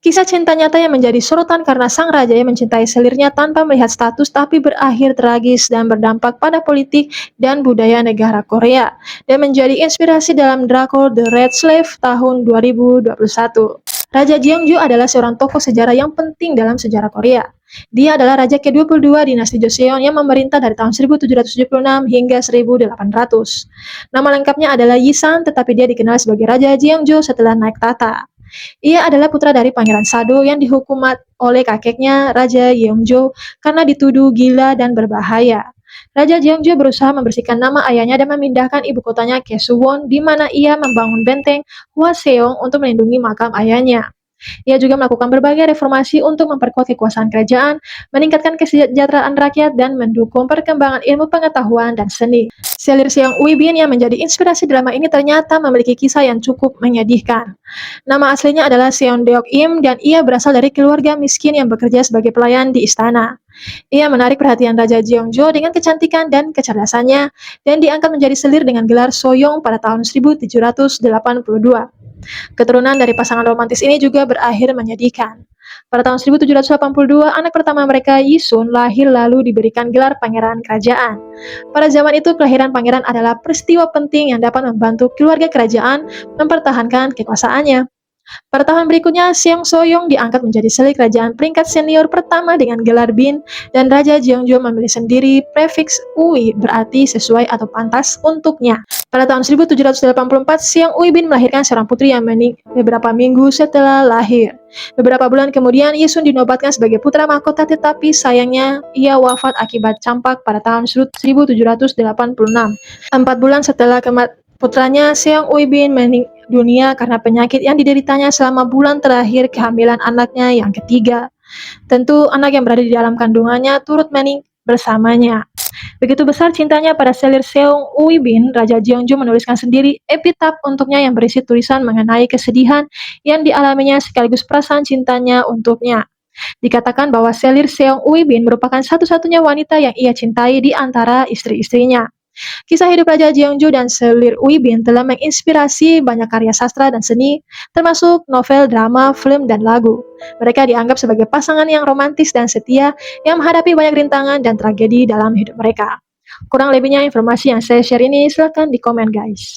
Kisah cinta nyata yang menjadi sorotan karena sang raja yang mencintai selirnya tanpa melihat status tapi berakhir tragis dan berdampak pada politik dan budaya negara Korea dan menjadi inspirasi dalam drakor The Red Slave tahun 2021. Raja Jeongju adalah seorang tokoh sejarah yang penting dalam sejarah Korea. Dia adalah raja ke-22 dinasti Joseon yang memerintah dari tahun 1776 hingga 1800. Nama lengkapnya adalah Yisan, tetapi dia dikenal sebagai Raja Jeongju setelah naik tahta. Ia adalah putra dari Pangeran Sado yang dihukum oleh kakeknya, Raja Yeongjo, karena dituduh gila dan berbahaya. Raja Jeongjo berusaha membersihkan nama ayahnya dan memindahkan ibu kotanya ke Suwon, di mana ia membangun benteng Hwaseong untuk melindungi makam ayahnya. Ia juga melakukan berbagai reformasi untuk memperkuat kekuasaan kerajaan, meningkatkan kesejahteraan rakyat, dan mendukung perkembangan ilmu pengetahuan dan seni. Selir Seong Uibin yang menjadi inspirasi drama ini ternyata memiliki kisah yang cukup menyedihkan. Nama aslinya adalah Seon Deok Im dan ia berasal dari keluarga miskin yang bekerja sebagai pelayan di istana. Ia menarik perhatian Raja Jeongjo dengan kecantikan dan kecerdasannya dan diangkat menjadi selir dengan gelar Soyong pada tahun 1782. Keturunan dari pasangan romantis ini juga berakhir menyedihkan. Pada tahun 1782, anak pertama mereka, Yisun, lahir lalu diberikan gelar pangeran kerajaan. Pada zaman itu, kelahiran pangeran adalah peristiwa penting yang dapat membantu keluarga kerajaan mempertahankan kekuasaannya. Pada tahun berikutnya, Seong Soyong diangkat menjadi selir kerajaan peringkat senior pertama dengan gelar Bin, dan Raja Jeongjo memilih sendiri prefiks Ui berarti sesuai atau pantas untuknya. Pada tahun 1784, Seong Ui Bin melahirkan seorang putri yang meninggal beberapa minggu setelah lahir. Beberapa bulan kemudian, Yisun dinobatkan sebagai putra mahkota, tetapi sayangnya ia wafat akibat campak pada tahun 1786. 4 bulan setelah putranya, Seong Ui Bin meninggal dunia karena penyakit yang dideritanya selama bulan terakhir kehamilan anaknya yang ketiga. Tentu anak yang berada di dalam kandungannya turut meninggal bersamanya. Begitu besar cintanya pada selir Seong Ui Bin, Raja Jeongjo menuliskan sendiri epitaf untuknya yang berisi tulisan mengenai kesedihan yang dialaminya sekaligus perasaan cintanya untuknya. Dikatakan bahwa selir Seong Ui Bin merupakan satu-satunya wanita yang ia cintai di antara istri-istrinya. Kisah hidup Raja Jeongjo dan selir Ui Bin telah menginspirasi banyak karya sastra dan seni, termasuk novel, drama, film, dan lagu. Mereka dianggap sebagai pasangan yang romantis dan setia yang menghadapi banyak rintangan dan tragedi dalam hidup mereka. Kurang lebihnya informasi yang saya share ini, silahkan di komen guys.